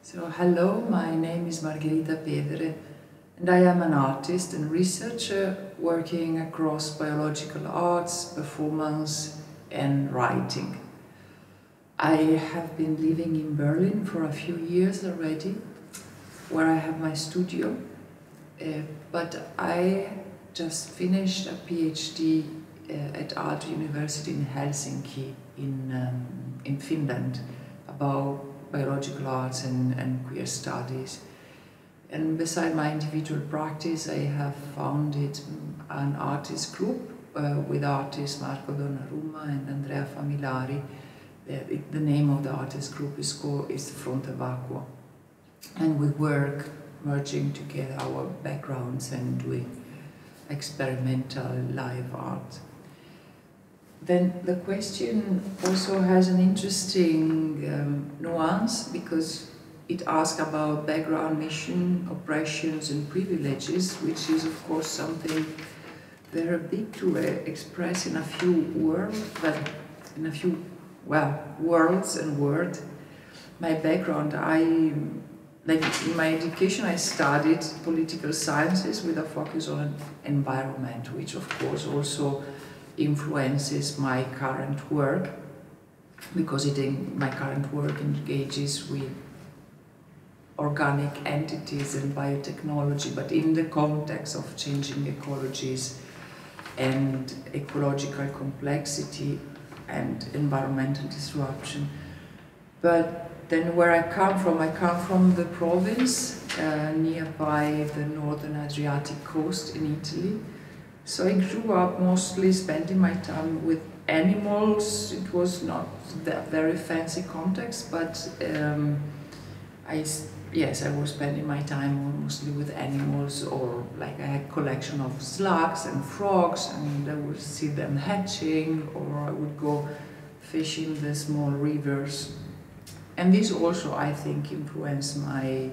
So, hello, my name is Margherita Pevere, and I am an artist and researcher working across biological arts, performance, and writing. I have been living in Berlin for a few years already, where I have my studio, but I just finished a PhD at Art University in Helsinki in Finland about biological arts and queer studies. And beside my individual practice, I have founded an artist group with artists Marco Donnarumma and Andrea Familari. The name of the artist group is Fronte Vacuo. And we work merging together our backgrounds and doing experimental live art. Then the question also has an interesting nuance, because it asks about background, mission, oppressions and privileges, which is of course something very big to express in a few words, but in a few, words and words. My background, in my education I studied political sciences with a focus on environment, which of course also influences my current work, because my current work engages with organic entities and biotechnology, but in the context of changing ecologies and ecological complexity and environmental disruption. But then where I come from the province nearby the northern Adriatic coast in Italy. So I grew up mostly spending my time with animals. It was not that very fancy context, but I was spending my time mostly with animals, or like I had a collection of slugs and frogs, and I would see them hatching, or I would go fishing the small rivers. And this also, I think, influenced my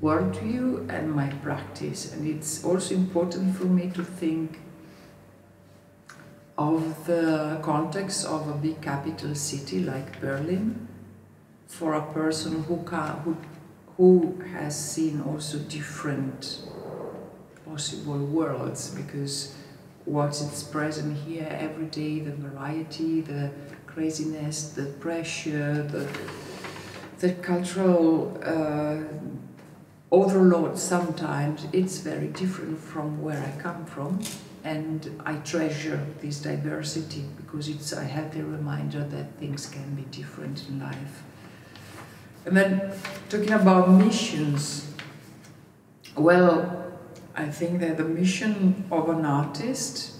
worldview and my practice. And it's also important for me to think of the context of a big capital city like Berlin for a person who has seen also different possible worlds, because what's present here every day, the variety, the craziness, the pressure, the cultural overload sometimes, it's very different from where I come from, and I treasure this diversity because it's a healthy reminder that things can be different in life. And then talking about missions, well, I think that the mission of an artist,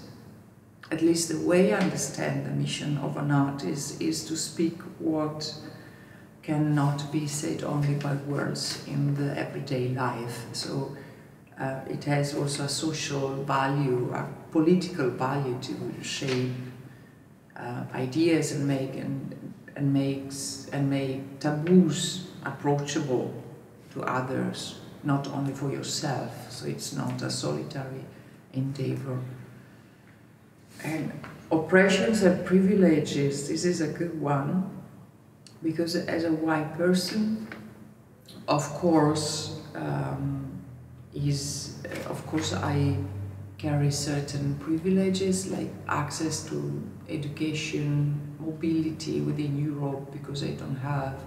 at least the way I understand the mission of an artist, is to speak what cannot be said only by words in the everyday life. So it has also a social value, a political value to shape ideas and make taboos approachable to others, not only for yourself. So it's not a solitary endeavor. And oppressions and privileges, this is a good one, because as a white person, of course, I carry certain privileges like access to education, mobility within Europe, because I don't have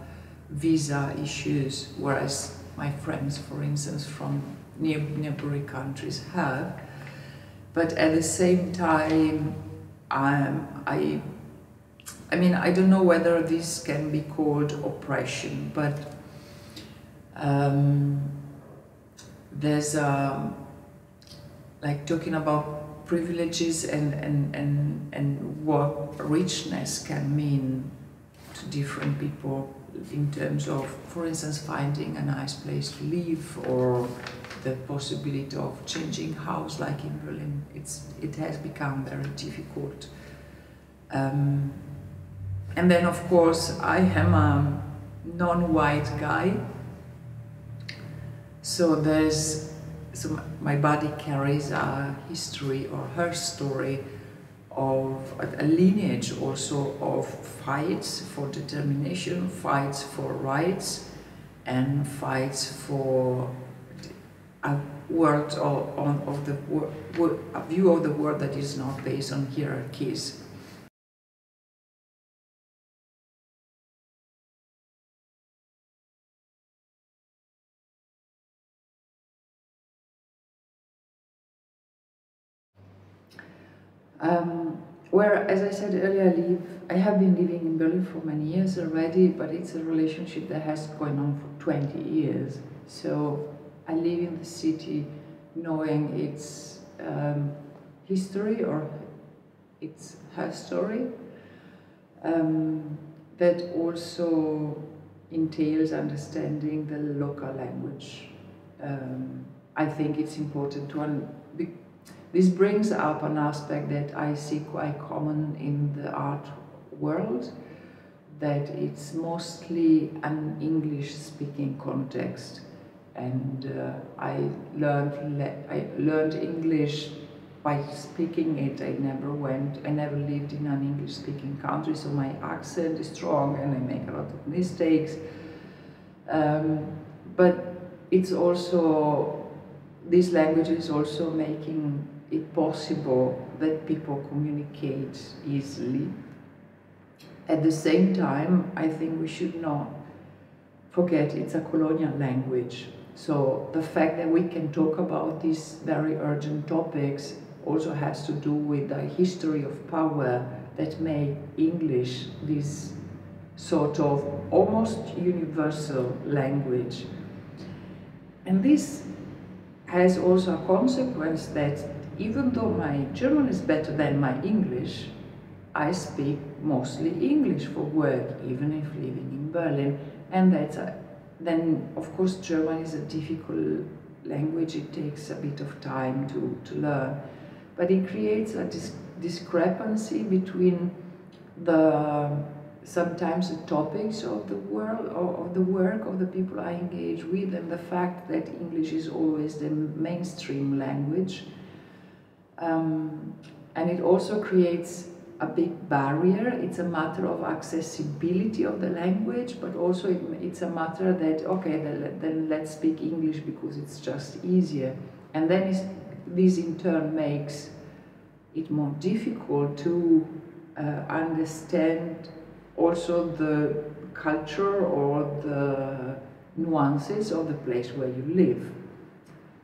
visa issues, whereas my friends, for instance, from neighboring countries have. But at the same time, I don't know whether this can be called oppression, but there's like talking about privileges and what richness can mean to different people in terms of, for instance, finding a nice place to live, or the possibility of changing house, like in Berlin. It has become very difficult. And then, of course, I am a non-white guy, so my body carries a history, or her story, of a lineage also of fights for determination, fights for rights, and fights for a world a view of the world that is not based on hierarchies. Where, as I said earlier, I have been living in Berlin for many years already, but it's a relationship that has gone on for 20 years. So I live in the city knowing its history or its herstory, that also entails understanding the local language. I think it's important to this brings up an aspect that I see quite common in the art world, that it's mostly an English-speaking context. And I learned English by speaking it. I never lived in an English-speaking country, so my accent is strong and I make a lot of mistakes. But it's also, this language is also making it possible that people communicate easily. At the same time, I think we should not forget it's a colonial language. So the fact that we can talk about these very urgent topics also has to do with the history of power that made English this sort of almost universal language. And this has also a consequence that even though my German is better than my English, I speak mostly English for work, even if living in Berlin. And then, of course, German is a difficult language. It takes a bit of time to learn. But it creates a discrepancy between sometimes the topics of the world, or of the work of the people I engage with, and the fact that English is always the mainstream language. And it also creates a big barrier. It's a matter of accessibility of the language, but also it's a matter that, okay, then let's speak English because it's just easier. And then this in turn makes it more difficult to understand also the culture or the nuances of the place where you live.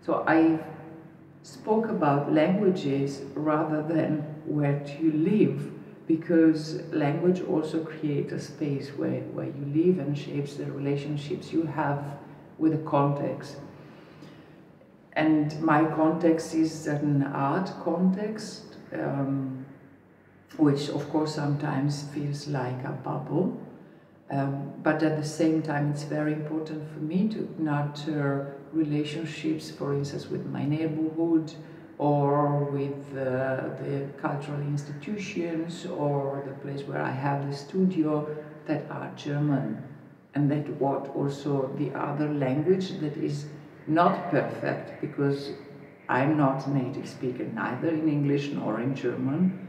So I spoke about languages rather than where do you live, because language also creates a space where you live and shapes the relationships you have with the context. And my context is an art context, which of course sometimes feels like a bubble, but at the same time it's very important for me to nurture relationships, for instance, with my neighborhood or with the cultural institutions or the place where I have the studio that are German, and that what also the other language that is not perfect, because I'm not a native speaker neither in English nor in German,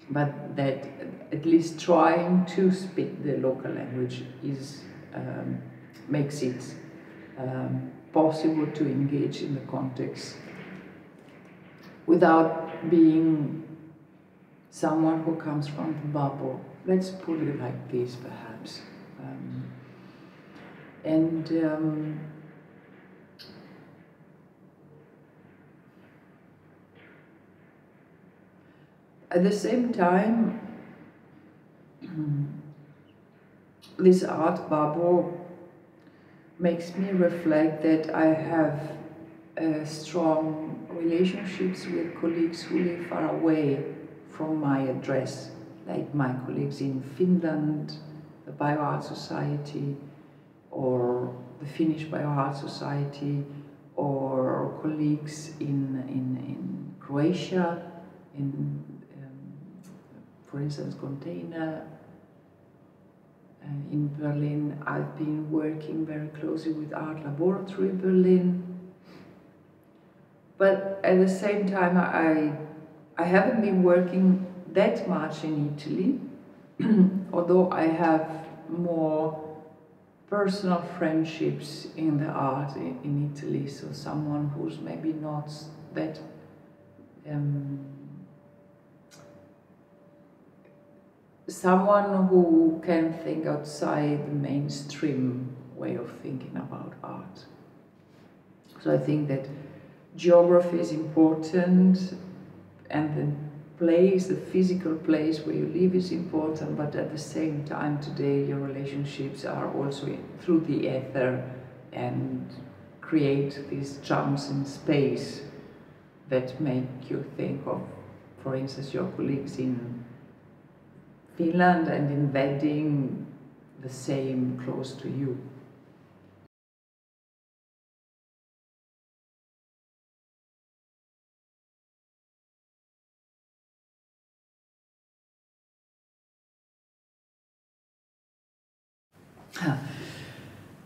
but that at least trying to speak the local language is makes it possible to engage in the context without being someone who comes from the bubble. Let's put it like this, perhaps. At the same time, this art bubble makes me reflect that I have strong relationships with colleagues who live far away from my address, like my colleagues in Finland, the Bioart Society, or the Finnish Bioart Society, or colleagues in Croatia, for instance, Container. In Berlin, I've been working very closely with Art Laboratory Berlin. But at the same time, I haven't been working that much in Italy, although I have more personal friendships in the art in Italy, so someone who's maybe not that someone who can think outside the mainstream way of thinking about art. So I think that geography is important, and the place, the physical place where you live is important, but at the same time today your relationships are also through the ether and create these jumps in space that make you think of, for instance, your colleagues in Finland and embedding the same close to you.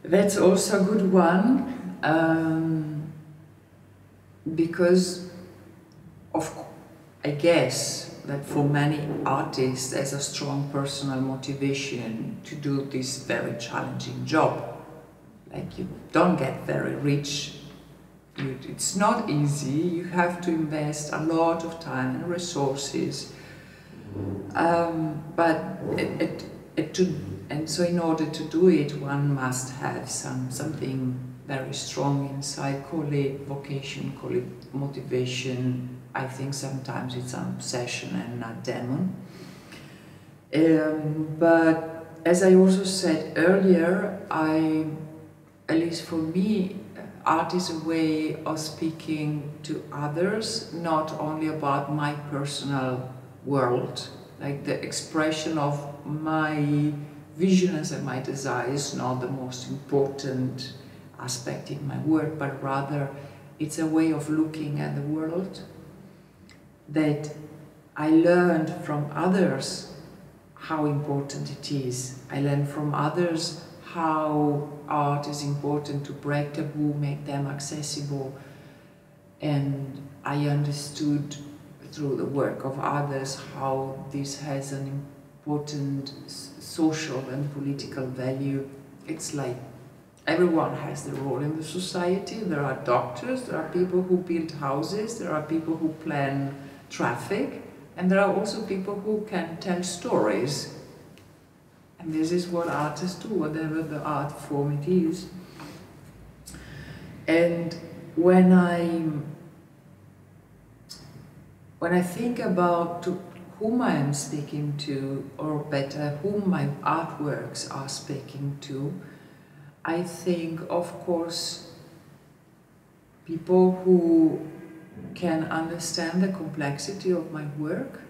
That's also a good one, because I guess that for many artists there's a strong personal motivation to do this very challenging job. Like, you don't get very rich, it's not easy, you have to invest a lot of time and resources, and so in order to do it, one must have something very strong inside. Call it vocation, call it motivation. I think sometimes it's an obsession and a demon. But as I also said earlier, at least for me, art is a way of speaking to others, not only about my personal world, like the expression of my visions and my desires, not the most important aspect in my work, but rather it's a way of looking at the world that I learned from others how important it is. I learned from others how art is important to break taboo, make them accessible, and I understood through the work of others how this has an important social and political value. It's like everyone has their role in the society. There are doctors, there are people who build houses, there are people who plan traffic, and there are also people who can tell stories. And this is what artists do, whatever the art form it is. And when I think about whom I am speaking to, or better, whom my artworks are speaking to, I think, of course, people who can understand the complexity of my work.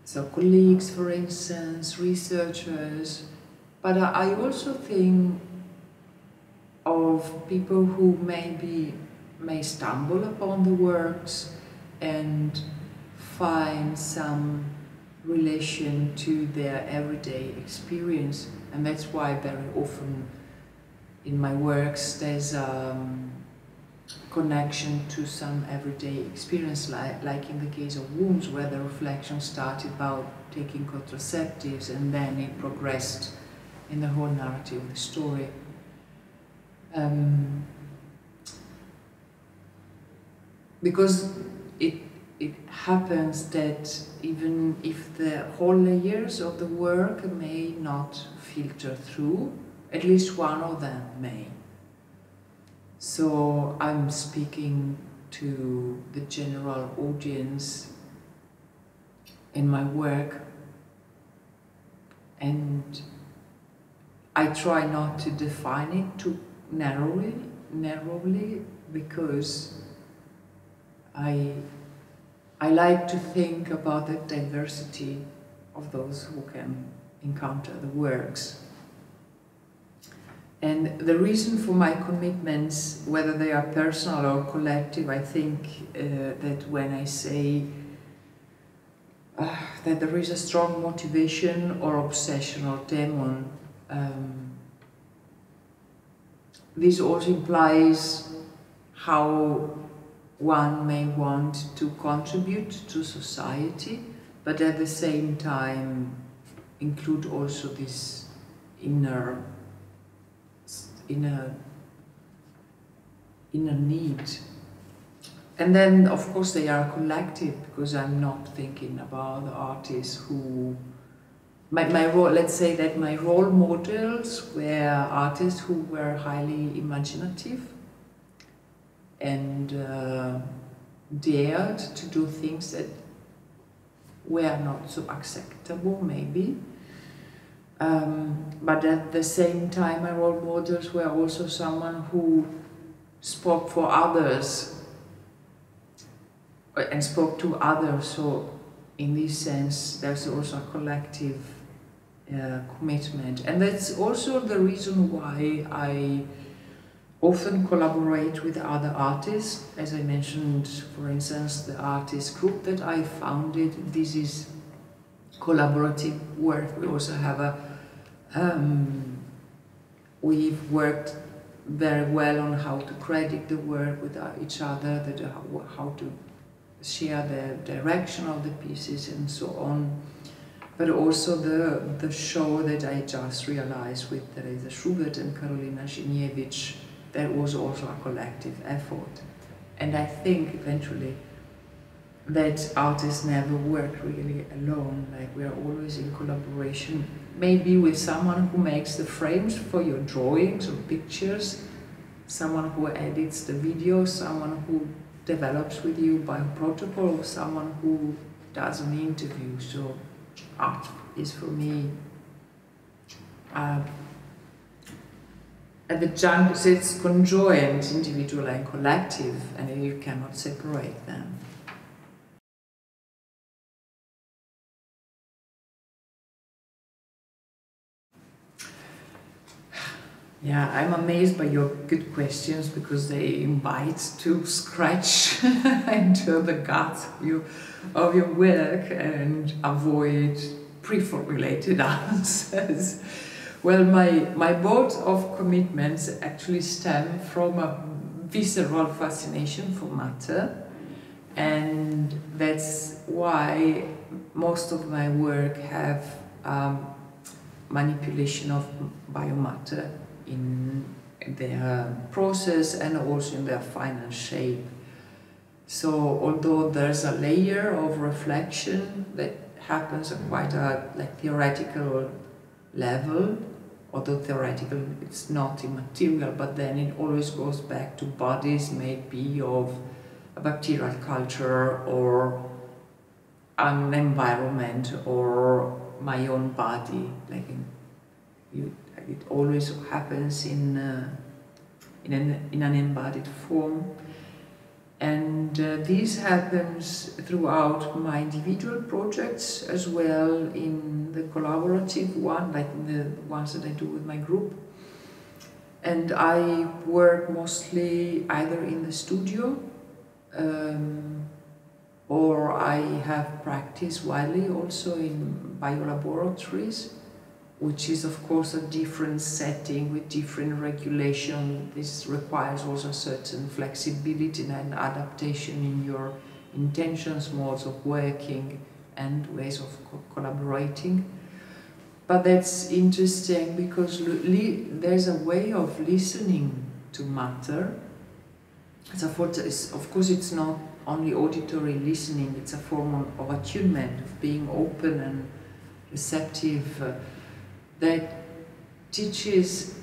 So colleagues, for instance, researchers, but I also think of people who may stumble upon the works and find some relation to their everyday experience, and that's why very often in my works there's a connection to some everyday experience, like in the case of wounds, where the reflection started about taking contraceptives and then it progressed in the whole narrative of the story. Because it happens that even if the whole layers of the work may not filter through, at least one of them may. So I'm speaking to the general audience in my work, and I try not to define it too narrowly, because I like to think about the diversity of those who can encounter the works. And the reason for my commitments, whether they are personal or collective, I think that when I say that there is a strong motivation or obsession or demon, this also implies how one may want to contribute to society, but at the same time include also this inner need. And then, of course, they are collective, because I'm not thinking about the artists who... My role, let's say that my role models were artists who were highly imaginative and dared to do things that were not so acceptable, maybe. But at the same time, my role models were also someone who spoke for others and spoke to others. So in this sense, there's also a collective commitment. And that's also the reason why I often collaborate with other artists. As I mentioned, for instance, the artist group that I founded, this is collaborative work. We also have a, we've worked very well on how to credit the work with each other, that how to share the direction of the pieces and so on. But also the show that I just realized with Teresa Schubert and Karolina Ziniewicz, that was also a collective effort. And I think eventually that artists never work really alone, like we are always in collaboration, maybe with someone who makes the frames for your drawings or pictures, someone who edits the video, someone who develops with you by protocol, or someone who does an interview. So art is for me at the jungle, it's conjoined, individual and collective, and you cannot separate them. Yeah, I'm amazed by your good questions, because they invite to scratch into the gut of your work and avoid pre-formulated answers. Well, my boat of commitments actually stem from a visceral fascination for matter, and that's why most of my work have manipulation of biomatter in their process and also in their final shape. So although there's a layer of reflection that happens at quite a theoretical level, although theoretical it's not immaterial, but then it always goes back to bodies maybe of a bacterial culture or an environment or my own body. It always happens in an embodied form. And this happens throughout my individual projects as well in the collaborative one, like the ones that I do with my group. And I work mostly either in the studio or I have practiced widely also in biolaboratories, which is of course a different setting with different regulation. This requires also certain flexibility and adaptation in your intentions, modes of working and ways of collaborating. But that's interesting because there's a way of listening to matter. Of course it's not only auditory listening, it's a form of attunement, of being open and receptive. That teaches,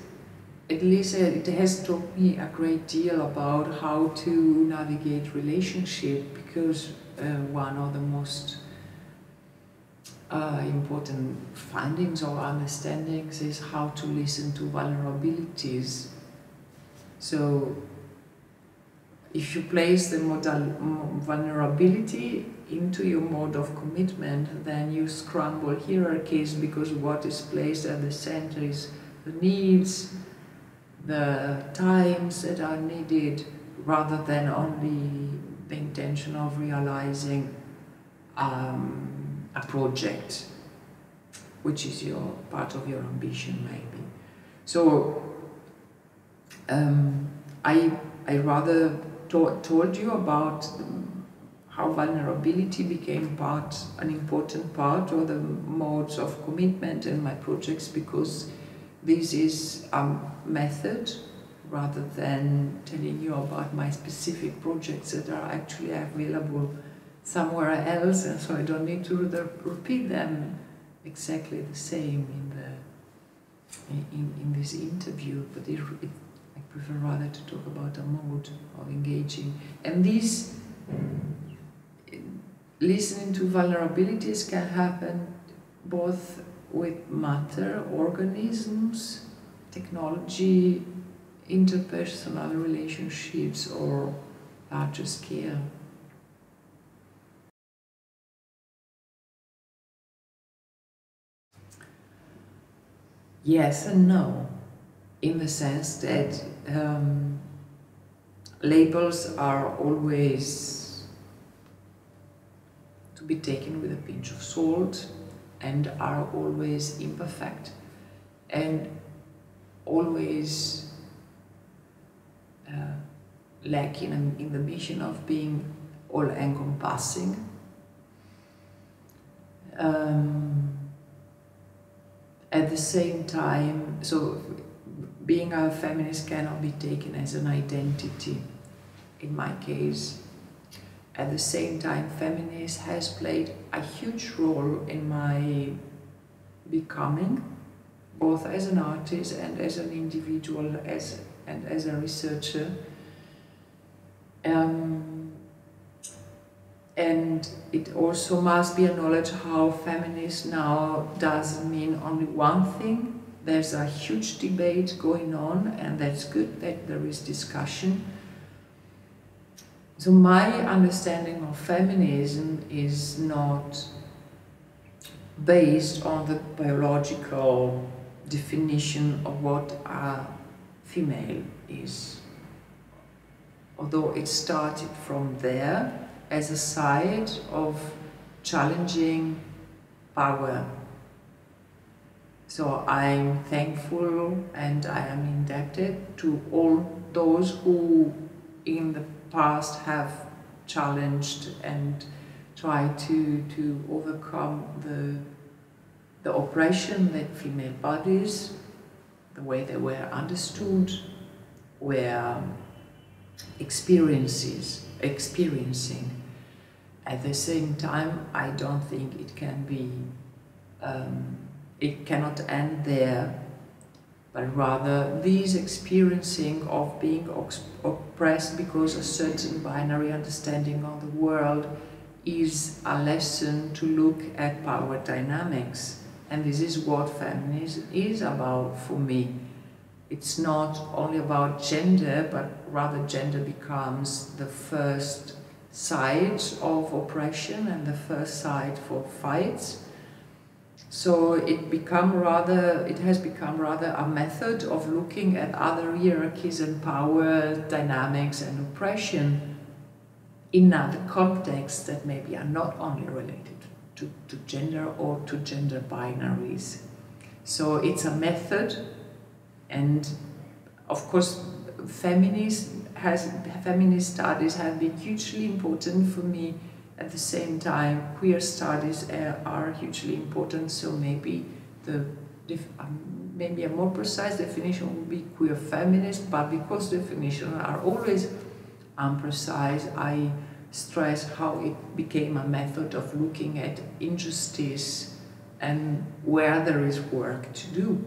at least it has taught me a great deal about how to navigate relationship, because one of the most important findings or understandings is how to listen to vulnerabilities. So if you place the vulnerability into your mode of commitment, then you scramble hierarchies, because what is placed at the center is the needs, the times that are needed, rather than only the intention of realizing a project, which is part of your ambition maybe. So I rather told you about how vulnerability became an important part of the modes of commitment in my projects, because this is a method rather than telling you about my specific projects that are actually available somewhere else, and so I don't need to repeat them exactly the same in this interview, but I prefer rather to talk about a mode of engaging. And this listening to vulnerabilities can happen both with matter, organisms, technology, interpersonal relationships, or larger scale. Yes and no, in the sense that labels are always to be taken with a pinch of salt and are always imperfect and always lacking in the mission of being all-encompassing. At the same time, so being a feminist cannot be taken as an identity, in my case. At the same time, feminist has played a huge role in my becoming, both as an artist and as an individual, and as a researcher. And it also must be acknowledged how feminist now doesn't mean only one thing. There's a huge debate going on, and that's good that there is discussion. So my understanding of feminism is not based on the biological definition of what a female is. Although it started from there as a side of challenging power. So I'm thankful and I am indebted to all those who in the past have challenged and tried to overcome the oppression that female bodies, the way they were understood, were experiencing. At the same time, I don't think it can be, it cannot end there, but rather this experiencing of being oppressed because a certain binary understanding of the world is a lesson to look at power dynamics. And this is what feminism is about for me. It's not only about gender, but rather gender becomes the first side of oppression and the first side for fights. So it has become rather a method of looking at other hierarchies and power dynamics and oppression in other contexts that maybe are not only related to gender or to gender binaries. So it's a method, and of course feminist studies have been hugely important for me. At the same time, queer studies are hugely important, so maybe maybe a more precise definition would be queer feminist, but because definitions are always imprecise, I stress how it became a method of looking at injustice and where there is work to do.